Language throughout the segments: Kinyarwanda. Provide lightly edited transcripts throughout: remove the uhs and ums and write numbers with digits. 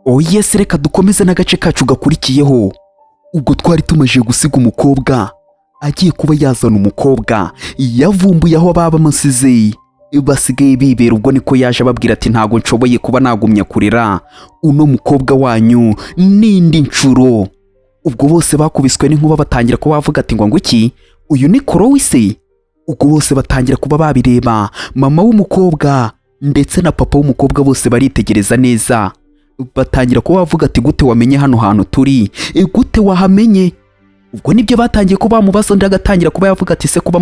Yese reka dukomeze n'agace kacu gakurikiyeho. Ubwo twari tumaje gusiga umukobwa agiye kuba yazana umukobwa, yavumbuye aho baba bamusize basigaye bibera. Ubwo niko yaje ababwira ati ntago nshoboye kuba nagumya kurera uno mukobwa wanyu n'indi ncuro. Ubwo bose bakubiswe n'inkuba batangira kuba bavuga ati ngo iki uyu ni korowi se. Ubwo bose batangira kuba babireba, mama w'umukobwa ndetse na papa w'umukobwa bose baritegereza neza, batangira kuba bavuga ati gute wamenye hano hantu turi, gute wahamenye. Ubwo nibyo batangiye kuba bamubaza, undi agatangira kuba yavuga ati se kuba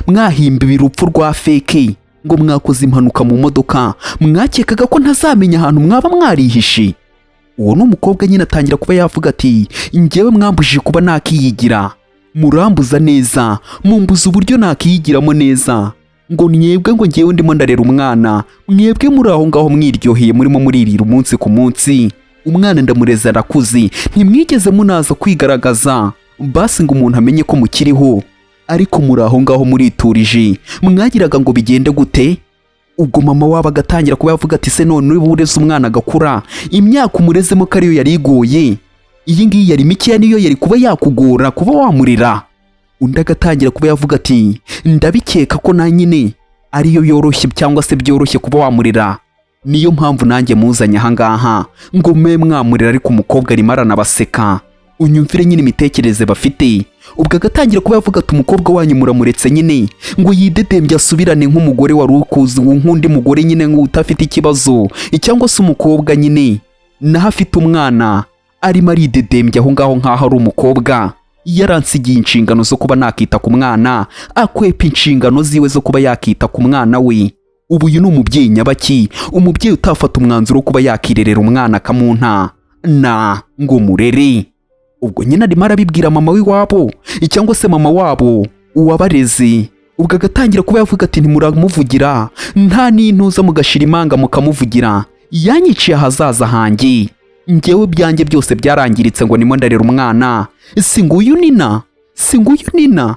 mwahimba urupfu rwa fake ngo mwakoze impanuka mu modoka mwakekaga ko ntazamenya ahantu mwaba mwarihishe. Uwo n'umukobwa nyine atangira kuba yavuga ati njyewe mwambujije kuba nakiyigira, murambuza neza, mumbuza uburyo nakiyigiramo neza, ngo nyebwe ngo njyewe ndimo ndarera umwana, mwebwe muri aho ngaho mwiryoheye murimo muririra umunsi ku munsi. Umwana ndamureza arakuze, ntimwigeze munaza kwigaragaza basi ngo umuntu amenye ko mukiriho, ariko muri aho ngaho muriturije, mwagiraga ngo bigende gute? Ubwo mama wabo agatangira kuba yavuga ati se none uri bureze umwana agakura, imyaka umurezemo ko ariyo yari igoye, iyi ngiyi yari mikeya niyo yari kuba yakugora kuba wamurera. Undi agatangira kuba yavuga ati ndabikeka ko na nyine ariyo yoroshye cyangwa se byoroshye kuba wamurera, niyo mpamvu nanjye muzanye aha ngaha ngo mwe mwamurera. Ariko umukobwa arimo aranabaseka, unyumvire nyine imitekerereze bafite. Ubwo agatangira kuba yavuga ati umukobwa wanyu muramuretse nyine ngo yidedembye asubirane nk'umugore wari ukuzi, nk'undi mugore nyine utafite ikibazo, cyangwa se umukobwa nyine naho afite umwana arimo aridedembye aho ngaho nk'aho ari umukobwa yaransigiye inshingano zo kuba nakita ku mwana, akwepa inshingano ziwe zo kuba yakita ku mwana we. Ubu uyu ni umubyeyi nyabaki, umubyeyi utafata umwanzuro wo kuba yakirerera umwana akamunta na ngo murere. Ubwo nyine arimo arabibwira mama w'iwabo cyangwa se mama wabo uwabareze. Ubwo agatangira kuba yavuga ati ntimuramuvugira, nta n'intuza mugashira imanga mukamuvugira, yanyiciye ahazaza hanjye, njyewe byanjye byose byarangiritse ngo nimo ndarera umwana. Singuyu nina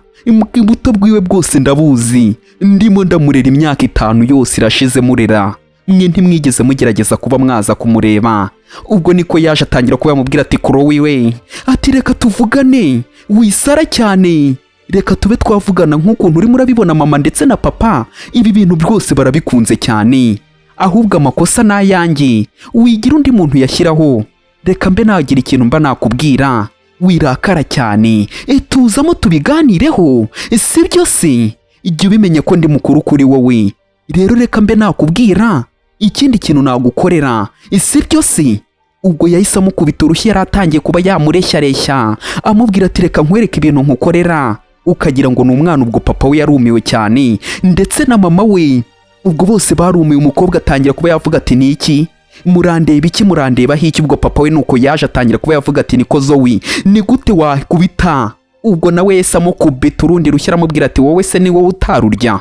imbuto bwiwe bwose ndabuzi, ndimo ndamurera imyaka 5 yose irashize murera, mwe ntimwigeze mugerageza kuba mwaza kumureba. Ubwo niko yaje atangira kuba yamubwira ati korowi we, ati reka tuvugane, wisara cyane, reka tube twavugana nk'ukuntu urimo urabibona mama ndetse na papa ibi bintu byose barabikunze cyane, ahubwo amakosa n'ayanjye wigira undi muntu yashyiraho. Reka mbe nagira ikintu mba nakubwira, wirakara cyane, tuzamo tubiganireho, sibyo se? Igihe ubimenye ko ndi mukuru kuri wowe, rero reka mbe nakubwira ikindi kintu nagukorera, sibyo se? Ubwo yahise amukubita urushyi, yari atangiye kuba yamureshya amubwira ati reka nkwereke ibintu nkukorera, ukagira ngo ni umwana. Ubwo papa we yarumiwe cyane ndetse na mama we, ubwo bose barumiwe. Umukobwa atangira kuba yavuga ati ni iki murandeba iki, murandeba hiki? Ubwo papa we nuko yaje atangira kuba yavuga ati niko Zoe, ni gute wakubita? Ubwo nawe yese amukubita urundi rushyi aramubwira ati wowe se ni wowe utarurya?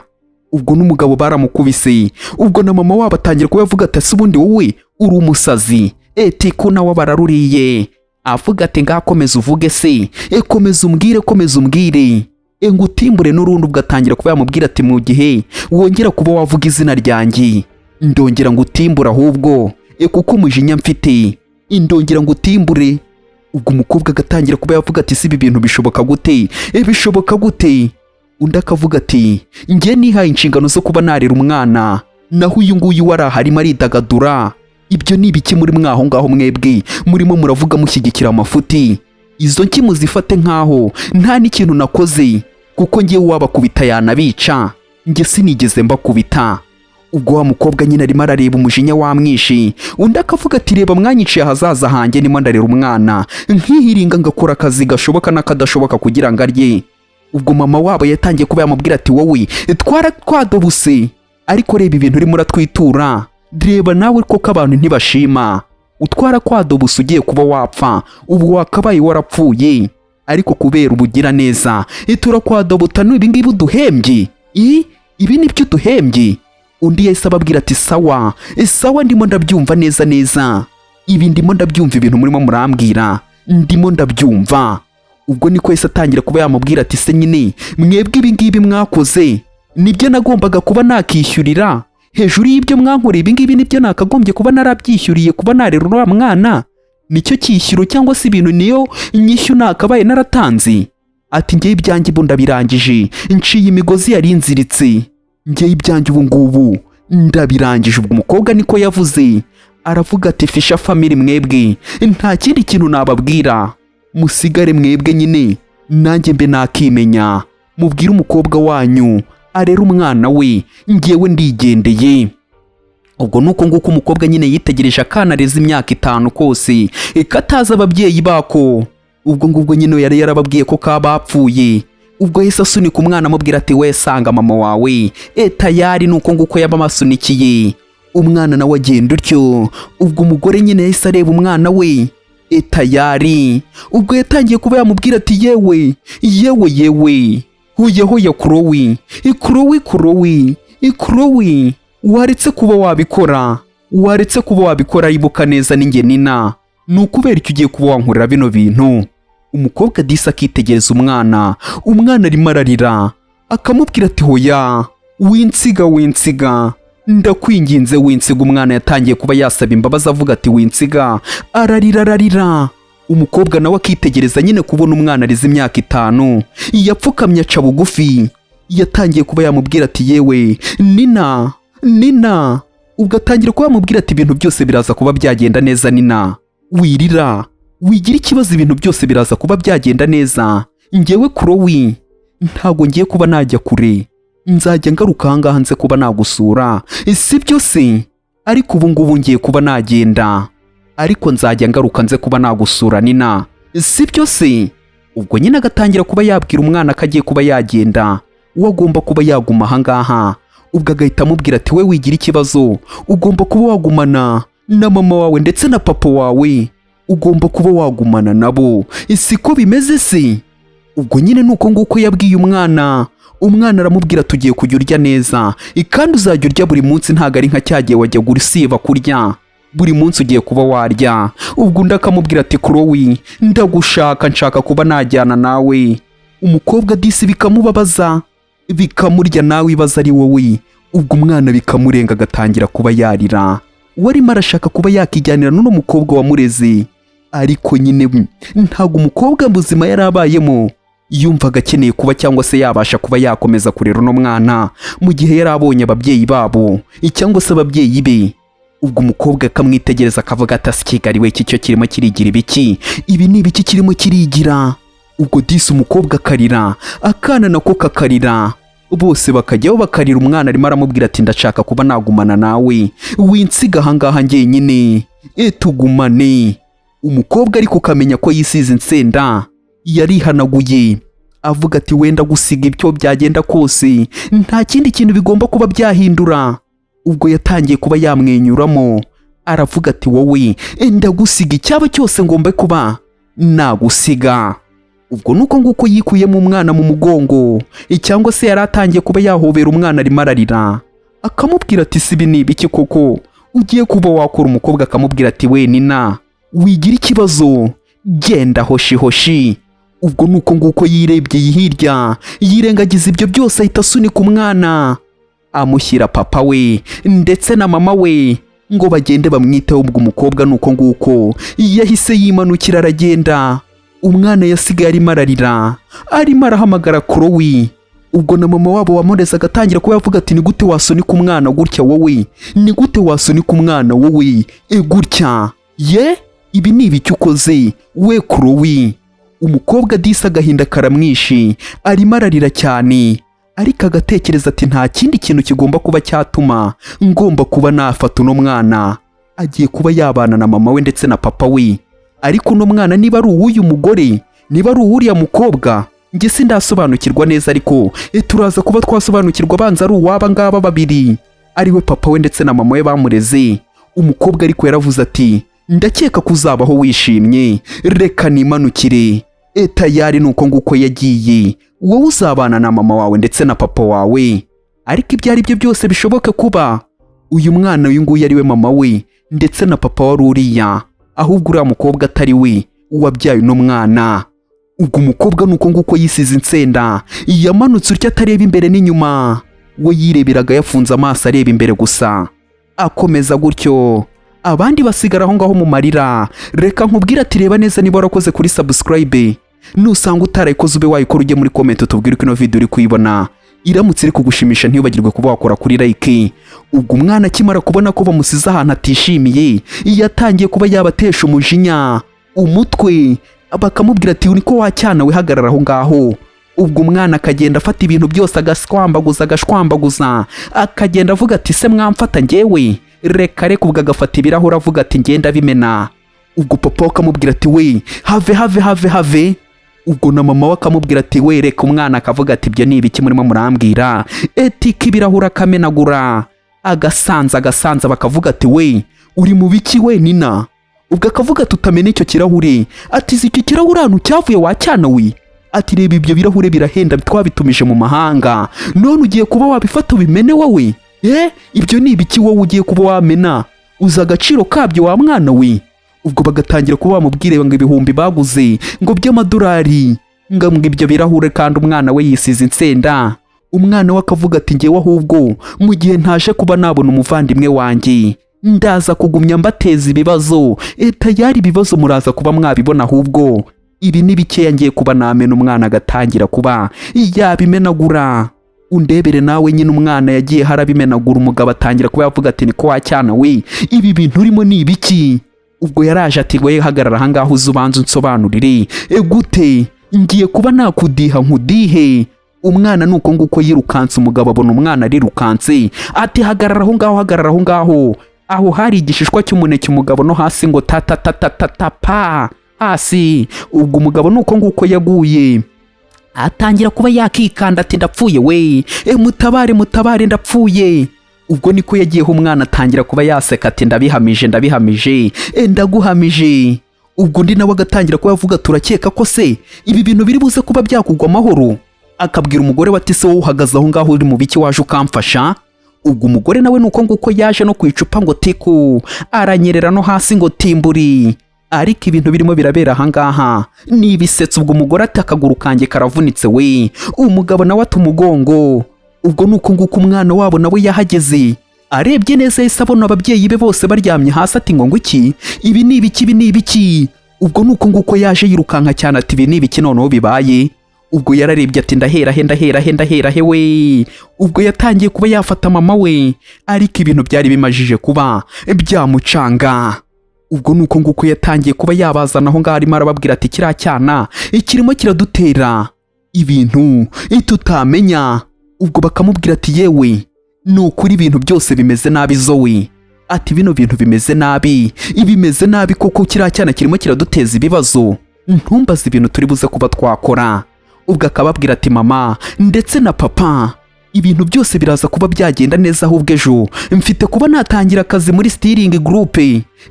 Ubwo n'umugabo baramukubise. Ubwo na mama wabo atangira kuba yavuga ati se ubundi wowe uri umusazi, ko nawe bararuriye. Avuga ati ngakomeza uvuge se, komeza umbwire ngo utimbure n'urundi. Ubwo atangira kuba yamubwira ati mu gihe wongera kuba wavuga izina ryanjye ndongera ngo utimbure, ahubwo kuko umujinya mfite ndongera ngo utimbure. Ubwo umukobwa agatangira kuba yavuga ati si ibi bintu bishoboka gute, bishoboka gute? Undi akavuga ati njye nihaye inshingano zo kuba narera umwana, naho uyu nguyu wari aharimo aridagadura. Ibyo ni ibiki muri mwaho ngaho mwebwe murimo muravuga mushyigikira amafuti? Izo nki muzifate nkaho nta n'ikintu nakoze, kuko njye wabakubita yanabica, njye sinigeze mbakubita. Ubwo wa mukobwa nyine arimo arareba umujinya wamwishe. Undi akavuga ati reba mwanyiciye ahazaza hanjye, nimo ndarera umwana, nkihiringa ngakora akazi gashoboka n'akadashoboka kugira ngo arye. Ubwo mama wabo yatangiye kuba yamubwira ati wowe twaradobuse, ariko reba ibintu urimo uratwitura, reba nawe koko abantu ntibashima, utwara kwadobuse ugiye kuba wapfa, ubwo wakabaye warapfuye, ariko kubera ubugira neza turakwadobuta ibi ngibi uduhembye, ibi nibyo uduhembye. Undi yahise ababwira ati sawa ndimo ndabyumva neza, ibi ndimo ndabyumva, ibintu murimo murambwira ndimo ndabyumva. Ubwo niko yahise atangira kuba yamubwira ati se nyine mwebwe ibi ngibi mwakoze nibyo nagombaga kuba nakishyurira, hejuru y'ibyo mwankoreye ibi ngibi nibyo nakagombye kuba narabyishyuriye kuba narera uriya mwana, nicyo cyishyuro cyangwa se ibintu niyo nyishyu nakabaye naratanze. Ati njyewe ibyanjye ubu ndabirangije, nciye imigozi yari inziritse, njyewe ibyanjye ubu ngubu ndabirangije. Ubwo umukobwa niko yavuze, aravuga ati fisha family mwebwe nta kindi kintu nababwira, musigare mwebwe nyine nanjye mbe nakimenya, mubwire umukobwa wanyu arera umwana we, njyewe ndigendeye. Ubwo nuko nguko umukobwa nyine yitegereje akana areze imyaka 5 kose kataza ababyeyi bako. Ubwo ngubwo nyine yari yarababwiye ko bapfuye. Ubwo Yesu asunika umwana amubwira ati we sanga mama wawe tayari. Nuko nguko yabamasunikiye, umwana nawe agenda utyo. Ubwo umugore nyine yahise areba umwana we tayari. Ubwo yatangiye kuba yamubwira ati yewe hoya Chloe, waretse kuba wabikora, ibuka neza ninjye Nina, nukubera icyo ugiye kuba wankorera bino bintu. Umukobwa disa akitegereza umwana arimo ararira, akamubwira ati hoya winsiga ndakwinginze winsiga. Umwana yatangiye kuba yasaba imbabazi avuga ati winsiga, ararira. Umukobwa nawe akitegereza nyine kubona umwana arize imyaka 5, yapfukamye aca bugufi, yatangiye kuba yamubwira ati yewe Nina. Ubwo atangira kuba yamubwira ati ibintu byose biraza kuba byagenda neza Nina, wirira wigira ikibazo, ibintu byose biraza kuba byagenda neza. Njyewe Chloe ntago ngiye kuba najya kure, nzajya ngaruka ahangaha nze kuba nagusura, si byo se? Ariko ubu ngubu ngiye kuba nagenda, ariko nzajya ngaruka nze kuba nagusura Nina, si byo se? Ubwo nyine agatangira kuba yabwira umwana ko agiye kuba yagenda, wagomba kuba yaguma ahangaha. Ubwo agahita amubwira ati we wigira ikibazo, ugomba kuba wagumana na mama wawe ndetse na papa wawe, ugomba kuba wagumana nabo, siko bimeze se? Ubwo nyine nuko nguko yabwiye umwana aramubwira tugiye kujya urya neza, kandi uzajya urya buri munsi, ntago ari nka cyagiye wajya gusiba kurya, buri munsi ugiye kuba warya. Ubwo undi akamubwira ati Chloe ndagushaka, nshaka kuba najyana nawe. Umukobwa disi bikamubabaza, bikamurya nawe ibaza ari wowe. Ubwo umwana bikamurenga agatangira kuba yarira, warimo arashaka kuba yakijyanira n'uno mukobwa wamureze. Ariko nyine ntago umukobwa buzima yarabayemo yumvaga akeneye kuba cyangwa se yabasha kuba yakomeza kurera uno mwana mu gihe yarabonye ababyeyi babo cyangwa se ababyeyi be. Ubwo umukobwa akamwitegereza akavuga ati asikigari we cyo kirimo kirigira ibiki, ibi ni ibiki kirimo kirigira. Ubwo disi umukobwa akarira, akana nako kakarira, bose bakajyaho bakarira. Umwana arimo aramubwira ati ndashaka kuba nagumana nawe, winsiga ahangaha njyenyine, tugumane. Umukobwa ariko kamenya ko yisize insenda, yarihanaguye avuga ati wenda gusiga ibyo byagenda kose, nta kindi kintu bigomba kuba byahindura. Ubwo yatangiye kuba yamwenyuramo, aravuga ati wowe ndagusiga icyaba cyose ngomba kuba nagusiga. Ubwo nuko nguko yikuyemo umwana mu mugongo, cyangwa se yaratangiye kuba yahobera umwana arimo ararira, akamubwira ati sibi ni ibiki koko ugiye kuba wakora. Umukobwa akamubwira ati we Nina wigira ikibazo, genda hoshi. Ubwo nuko nguko yirebye hirya, yirengagiza ibyo byose, ahita asunika umwana amushyira papa we ndetse na mama we ngo bagende bamwiteho. Ubwo umukobwa nuko nguko yahise yimanukira aragenda. Umwana yasigaye arimo ararira, arimo arahamagara Chloe. Ubwo na mama wabo wamureze agatangira kuba yavuga ati ni gute wasunika umwana gutya wowe, ni gute wasunika umwana wowe gutya, ibi ni ibiki ukoze we Chloe. Umukobwa disa agahinda karamwishi, arimo ararira cyane, ariko agatekereza ati nta kindi kintu kigomba kuba cyatuma ngomba kuba nafata uno mwana, agiye kuba yabana na mama we ndetse na papa we. Ariko uno mwana niba ari uw'uyu mugore, niba ari uw'uriya mukobwa, njye sindasobanukirwa neza, ariko turaza kuba twasobanukirwa banza ari uwaba ngaba babiri, ariwe papa we ndetse na mama we bamureze. Umukobwa ariko yaravuze ati ndakeka kuzabaho wishimye, reka nimanukire. Tayari nuko nguko yagiye, wowe uzabana na mama wawe ndetse na papa wawe. Ariko ibyo ari byo byose bishoboke kuba uyu mwana uyu nguyu ari we mama we ndetse na papa wa ruriya, ahubwo uriya mukobwa atari we wabyaye uno mwana. Ubwo umukobwa nuko nguko yisize insenda, yamanutse utyo atareba imbere n'inyuma, we yireberaga yafunze amaso areba imbere gusa. Akomeza gutyo abandi basigara aho ngaho mu marira. Reka nkubwire ati reba neza niba warakoze kuri subscribe, nusanga utarayikoze ube wayikora ujye muri comment utubwire ko ino video uri kuyibona iramutse iri kugushimisha ntibagirwe kuba wakora kuri like. Ubwo umwana akimara kubona ko bamusize ahantu atishimiye yatangiye kuba yabatesha umujinya umutwe, bakamubwira ati niko wacyana we hagarara aho ngaho. Ubwo umwana akagenda afata ibintu byose agashwambaguza akagenda avuga ati se mwamfata njyewe, reka ubwo agafata ibirahuri avuga ati ngenda bimena. Ubwo papa akamubwira ati we have. Ubwo na mama we akamubwira ati we reka. Umwana akavuga ati ibyo ni ibiki murimo murambwira, eti k'ibirahuri akamenagura agasanza. Bakavuga ati we uri mu biki we nina? Ubwo akavuga tutamena icyo kirahure, ati iki kirahure ahantu cyavuye wacyana we, ati reba ibyo birahure birahenda twabitumije mu mahanga, none ugiye kuba wabifata ubimene wowe? Ibyo ni ibiki wowe ugiye kuba wamena? Uza agaciro kabyo wa mwana we. Ubwo bagatangira kuba bamubwire ngo ibihumbi baguze ngo by'amadolari ngo ibyo birahure, kandi umwana we yisize insenda. Umwana we akavuga ati ngewe ahubwo mu gihe ntaje kuba nabona umuvandimwe wanjye ndaza kugumya mbateza ibibazo, tayari ibibazo muraza kuba mwabibona, ahubwo ibi ni bikeya ngiye kuba namena. Umwana agatangira kuba yabimenagura. Undebere nawe nyine umwana yagiye harabimenagura. Umugabo atangira kuba yavuga ati niko wacyana we ibi bintu urimo ni ibiki? Ubwo yaraje ati we hagarara aha ngaho uzubanza unsobanurire gute ngiye kuba nakudiha nkudihe. Umwana nuko nguko yirukanse. Umugabo abona umwana arirukanse ati hagarara aho ngaho. Aho hari igishishwa cy'umuneke umugabo no hasi ngo pa hasi. Ubwo umugabo nuko nguko yaguye atangira kuba yakikanda ati ndapfuye we, mutabare ndapfuye. Ubwo niko yagiyeho umwana atangira kuba yaseka ati ndabihamije ndaguhamije. Ubwo undi nawe agatangira kuba yavuga turakeka ko se ibi bintu biri buze kuba byakugwa amahoro. Akabwira umugore we ati se wowe uhagaze aho ngaho uri mu biki waje ukamfasha? Ubwo umugore nawe nuko nguko yaje no kwicupa ngo tiku aranyerera no hasi ngo timburi. Ariko ibintu birimo birabera aha ngaha ni ibisetso. Ubwo umugore ati akaguru kanjye karavunitse we. Umugabo nawe ati umugongo. Ubwo nuko nguko umwana wabo nawe yahageze arebye neza yahise abona ababyeyi be bose baryamye hasi ati ngo iki ibi ni ibiki. Ubwo nuko nguko yaje yirukanka cyane ati ibi ni ibiki noneho bibaye. Ubwo yararebye ati ndahera he we. Ubwo yatangiye kuba yafata mama we, ariko ibintu byari bimajije kuba byamucanga. Ubwo nuko nguko yatangiye kuba yabazana aho ngaho arimo arababwira ati kiriya cyana kirimo kiradutera ibintu tutamenya. Ubwo bakamubwira ati yewe ni ukuri ibintu byose bimeze nabi zoe, ati bino bintu bimeze nabi koko kiriya cyana kirimo kiraduteza ibibazo, ntumbaze ibintu turi buze kuba twakora. Ubwo akababwira ati mama ndetse na papa ibintu byose biraza kuba byagenda neza, ahubwo ejo mfite kuba natangira akazi muri steering group,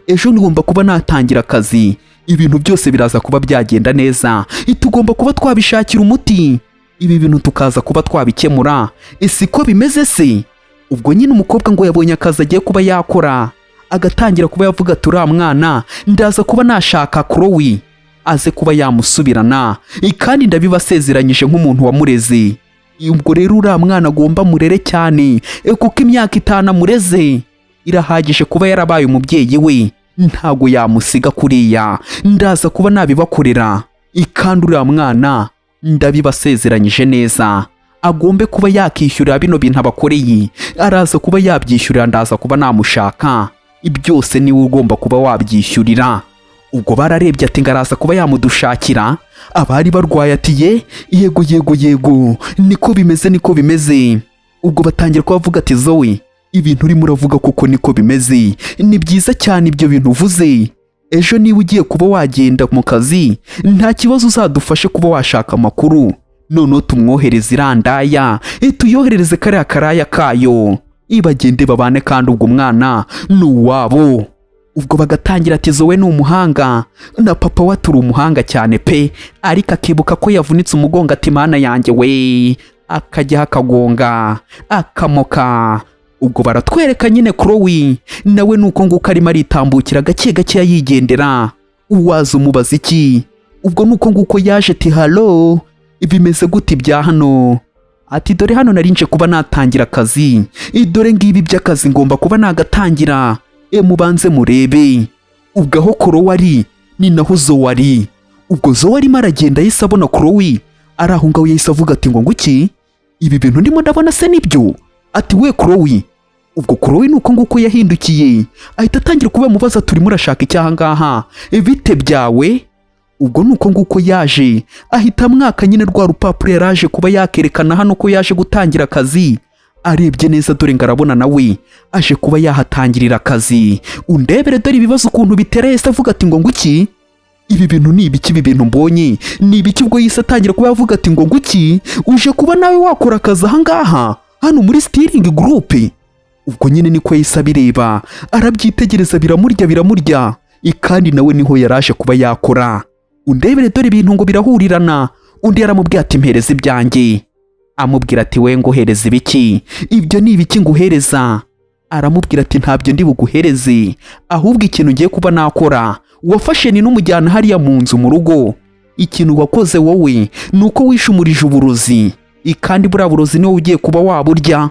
ejo ngomba kuba natangira akazi, ibintu byose biraza kuba byagenda neza, tugomba kuba twabishakira umuti, ibi bintu tukaza kuba twabikemura. Ese ko bimeze se? Ubwo nyine umukobwa ngo yabonye akazi agiye kuba yakora, agatangira kuba yavuga tura mwana ndaza kuba nashaka Chloe aze kuba yamusubirana, kandi ndabibasezeranyije nk'umuntu wamureze. Ubwo rero uriya mwana agomba murere cyane, kuko imyaka 5 amureze irahagije kuba yarabaye umubyeyi we, ntago yamusiga kuriya, ndaza kuba nabibakorera, kandi uriya mwana ndabibasezeranyije neza agombe kuba yakishyurira bino bintu abakoreye, araza kuba yabyishyurira, ndaza kuba namushaka, ibyose niwe ugomba kuba wabyishyurira. Ubwo bararebye ati ngaraza kuba yamudushakira. Abari barwaye ati yego niko bimeze. Ubwo batangira kubavuga ati zoe ibintu urimo uravuga kuko niko bimeze, ni byiza cyane ibyo bintu uvuze. Ejo niba ugiye kuba wagenda mu kazi nta kibazo uzadufashe kuba washaka amakuru, none tumwohereze irandaya tuyoherereze kariya karaya kayo ibagende babane, kandi ubwo mwana ni uwabo. Ubwo bagatangira ati zoe ni umuhanga na papa we turi umuhanga cyane pe, ariko akibuka ko yavunitse umugongo ati mana yanjye we, akajya akagonga akamoka. Ubwo baratwereka nyine Chloe nawe nuko nguko arimo aritambukira gake yigendera. Uwaza umubaza iki? Ubwo nuko nguko yaje ati halo bimeze gute bya hano? ati dore hano narinje kuba natangira akazi, dore ngibi by'akazi ngomba kuba nagatangira, mubanze murebe. Ubwo aho Koro ari ni naho Zo ari. Ubwo Zo arimo aragenda yahise abona Korowi ari aho ngaho, yahise avuga ati ngo nguki ibi bintu ndimo ndabona se nibyo? Ati we Korowi. Ubwo Korowi nuko nguko yahindukiye ahita atangira kuba mubaza turimo urashaka icyaha ngaha, bite byawe? Ubwo nuko nguko yaje ahita mwaka nyine rwa rupapuro yaraje kuba yakerekana hano ko yaje gutangira akazi. Arebye neza dore ngarabona nawe aje kuba yahatangirira akazi. Undebere dore ibibazo ukuntu bitereye, se avuga ati ngo nguki ibi bintu ni ibiki, ibi bintu mbonye ni ibiki? Ubwo yise atangira kuba yavuga ati ngo nguki uje kuba nawe wakora akazi aha ngaha hano muri steering group? Ubwo nyine niko yahise abireba arabyitegereza biramurya, kandi nawe niho yaraje kuba yakora. Undebere dore ibintu ngo birahurirana. Undi yaramubwiye ati mpereza ibyanjye. Amubwira ati we nguhereza ibiki? Ibyo ni ibiki nguhereza? Aramubwira ati ntabyo ndi buguhereze, ahubwo ikintu ngiye kuba nakora wafashe ni n'umujyana hariya mu nzu mu rugo. Ikintu wakoze wowe nuko wishumurije uburozi, kandi buriya burozi niwe ugiye kuba waburya.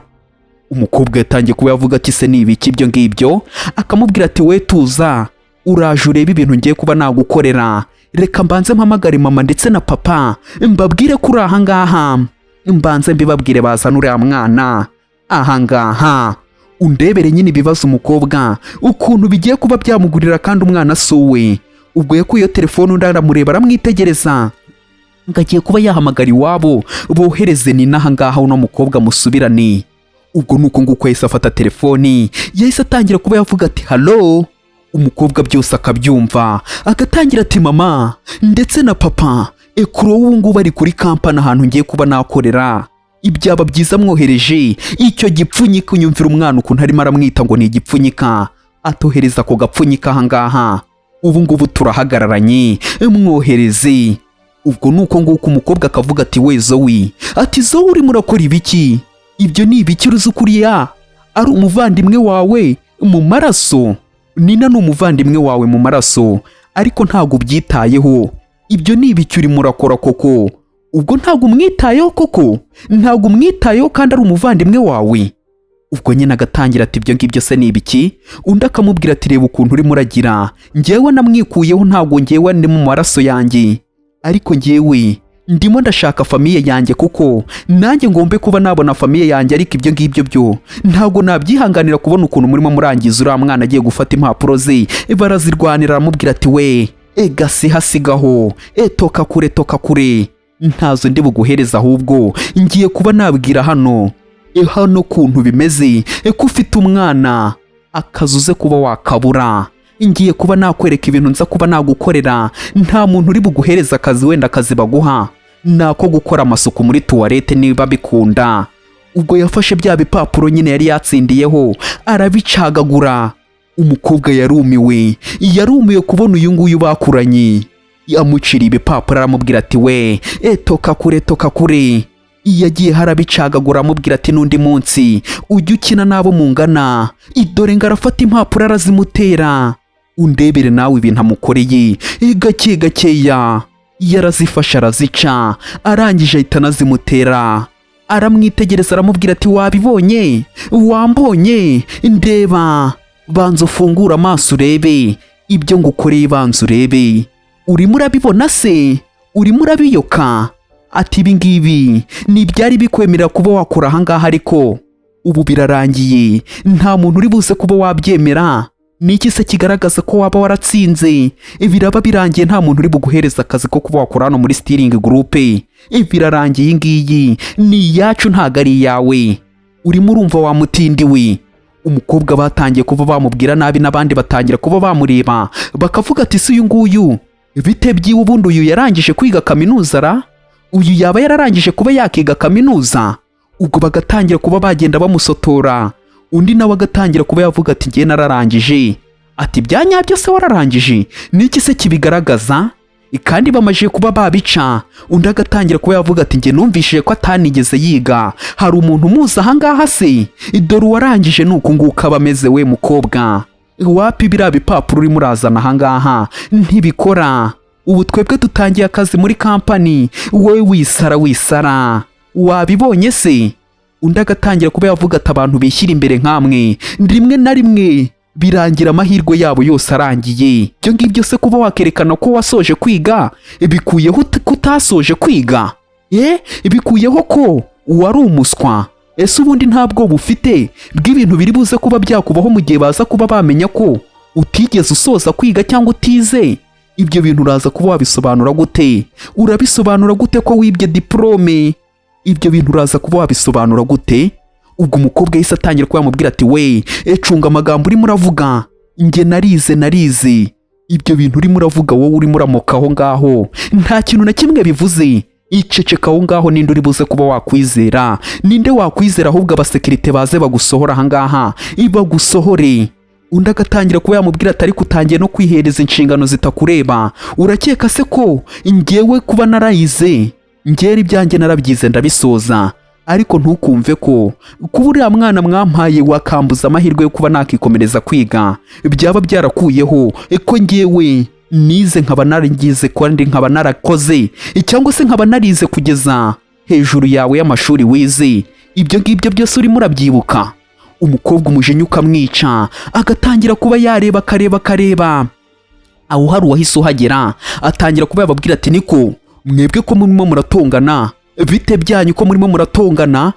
Umukobwa yatangiye kuba yavuga ati se ni ibiki ibyo ngibyo? Akamubwira ati we tuza, uraje urebe ibintu ngiye kuba nagukorera. Reka mbanze mpamagare mama ndetse na papa mbabwire kuri aha ngaha, mbanze mbibabwire bazana uriya mwana aha ngaha. Undebere nyine ibibazo umukobwa ukuntu bigiye kuba byamugurira, kandi umwana suwe. Ubwo yakuye telefone undi aramureba aramwitegereza, ngagiye kuba yahamagara iwabo bohereze ni n'aha ngaha uno mukobwa musubirane. Ubwo nuko nguko yahise afata telefoni, yahise atangira kuba yavuga ati halo. Umukobwa byose akabyumva agatangira ati mama ndetse na papa, Kuro ubu ngubu bari kuri kampani ahantu ngiye kuba nakorera. Ibyaba byiza mwohereje icyo gipfunyika. Unyumvira umwana ukuntu arimo aramwita ngo ni igipfunyika, atohereza ako gapfunyika aha ngaha. Ubu ngubu turahagararanye, mwohereze. Ubwo nuko nguko umukobwa akavuga ati we Zoe, ati Zoe urimo urakora ibiki? Ibyo ni ibiki uruzi kuriya? Ari umuvandimwe wawe mu maraso. Nina ni umuvandimwe wawe mu maraso, ariko ntago ubyitayeho. Ibyo ni ibiki urimo urakora koko? Ubwo ntago umwitayeho koko? Ntago umwitayeho kandi ari umuvandimwe wawe? Ubwo nyine agatangira ati ibyo ngibyo se ni ibiki? Undi akamubwira ati reba ukuntu urimo uragira, njyewe namwikuyeho, ntago njyewe ndi mu maraso yanjye, ariko njyewe ndimo ndashaka famiye yanjye, kuko nanjye ngombe kuba nabona famiye yanjye. Ariko ibyo ngibyo byo ntago nabyihanganira kubona ukuntu murimo murangiza uriya mwana agiye gufata impapuro ze barazirwanira. Aramubwira ati we gasi hasigaho, toka kure, ntazo ndi buguhereza, ahubwo ngiye kuba nabwira hano kuntu bimeze, ko ufite umwana akazuze kuba wakabura. Ngiye kuba nakwereka ibintu nza kuba nagukorera. Nta muntu uri buguhereza akazi, wenda akazi baguha nako gukora amasuku muri tuwarete niba bikunda. Ubwo yafashe bya bipapuro nyine yari yatsindiyeho arabicagagura. Umukobwa yarumiwe kubona uyu nguyu bakuranye. Yamucira ibipapuro aramubwira ati we toka kure. Yagiye harabicagagura amubwira ati n'undi munsi ujye ukina nabo mungana. Idore ngarafata impapuro arazimutera. Undebere nawe ibintu amukoreye gakeya. Yarazifasha arazica, arangije ahita anazimutera. Aramwitegereza aramubwira ati wabibonye? Wambonye? Ndeba, banza ufungura amaso urebe ibyo ngukoreye, banza urebe. Urimo urabibona se? Urimo urabiyoka? Ati ibi ngibi ni byari bikwemerera kuba wakora aha ngaha, ariko ubu birarangiye, nta muntu uri buze kuba wabyemera. Niki se kigaragaza ko waba waratsinze? Biraba birangiye, nta muntu uri buguhereza akazi ko kuba wakora hano muri steering group. Birarangiye, ngiyi ni yacu ntago ari yawe. Urimo urumva wa mutindiwe? Umukobwa batangiye kuba bamubwira nabi, n'abandi batangira kuba bamureba bakavuga ati si uyu nguyu bite byiwe, ubundi uyu yarangije kwiga kaminuza ra? Uyu yaba yararangije kuba yakiga kaminuza? Ubwo bagatangira kuba bagenda bamusotora. Undi nawe agatangira kuba yavuga ati ngiye nararangije. Ati byanyabyo se wararangije? Niki se kibigaragaza? Kandi bamaje kuba babica. Undi agatangira kuba yavuga ati ngiye numvishije ko atanigeze yiga, hari umuntu muza aha ngaha se? Dore warangije nuko nguko abameze we mukobwa. Wapi biriya bipapuro urimo urazana aha ngaha ntibikora. Ubu twebwe dutangiye akazi muri kampani, wowe wisara. wabibonye se? Undi agatangira kuba yavuga ati abantu bishyira imbere nkamwe rimwe na rimwe birangira amahirwe yabo yose arangiye. Ibyo ngibyo se kuba wakerekana ko wasoje kwiga bikuyeho kutasoje kwiga? Bikuyeho ko wari umuswa? Ese ubundi ntabwo bufite bw'ibintu biri buze kuba byakubaho mu gihe baza kuba bamenya ko utigeze usoza kwiga cyangwa utize? Ibyo bintu uraza kuba wabisobanura gute? Urabisobanura gute ko wibye diplome? Ibyo bintu uraza kuba wabisobanura gute? Ubwo umukobwa yahise atangira kuba yamubwira ati we cunga amagambo urimo uravuga, njye narize. Ibyo bintu urimo uravuga wowe urimo uramoka aho ngaho nta kintu na kimwe bivuze. Iceceka aho ngaho, ninde uri buze kuba wakwizera? Ninde wakwizera? Ahubwo abasekirite baze bagusohora aha ngaha bagusohore. Undi agatangira kuba yamubwira ati ariko utangiye no kwihereza inshingano zitakureba. Urakeka se ko njyewe kuba narayize njyera ibyanjye narabyize ndabisoza, ariko ntukumve ko kuba uriya mwana mwampaye wakambuza amahirwe yo kuba nakikomereza kwiga byaba byarakuyeho ko njyewe nize nkaba naragize kandi nkaba narakoze cyangwa se nkaba narize kugeza hejuru yawe y'amashuri wize. Ibyo ngibyo byose urimo urabyibuka? Umukobwa umujinya ukamwica, agatangira kuba yareba akareba. Aho hari uwahise uhagera atangira kuba yababwira ati niko mwebwe ko murimo muratongana, bite byanyu ko murimo muratongana?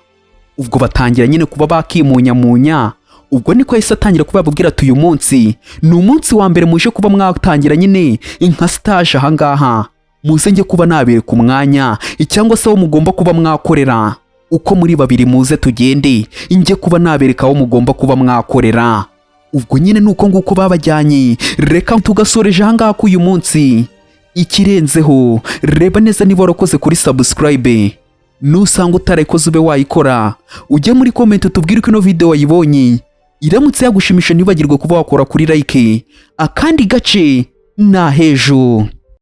Ubwo batangira nyine kuba bakimunyamunya. Ubwo niko yahise atangira kuba yababwira ati uyu munsi ni umunsi wa mbere muje kuba mwatangira nyine nka stage aha ngaha, muze njye kuba nabereka umwanya cyangwa se aho mugomba kuba mwakorera. Uko muri babiri muze tugende njye kuba nabereka aho mugomba kuba mwakorera. Ubwo nyine nuko nguko babajyanye. Reka tugasoreje aha ngaha uyu munsi. Ikirenzeho reba neza niba warakoze kuri subscribe, nusanga utarayikoze ube wayikora, ujye muri comment utubwire uko ino video wayibonye. Iramutse yagushimisha ntibagirwe kuba wakora kuri like. Akandi gace na hejo.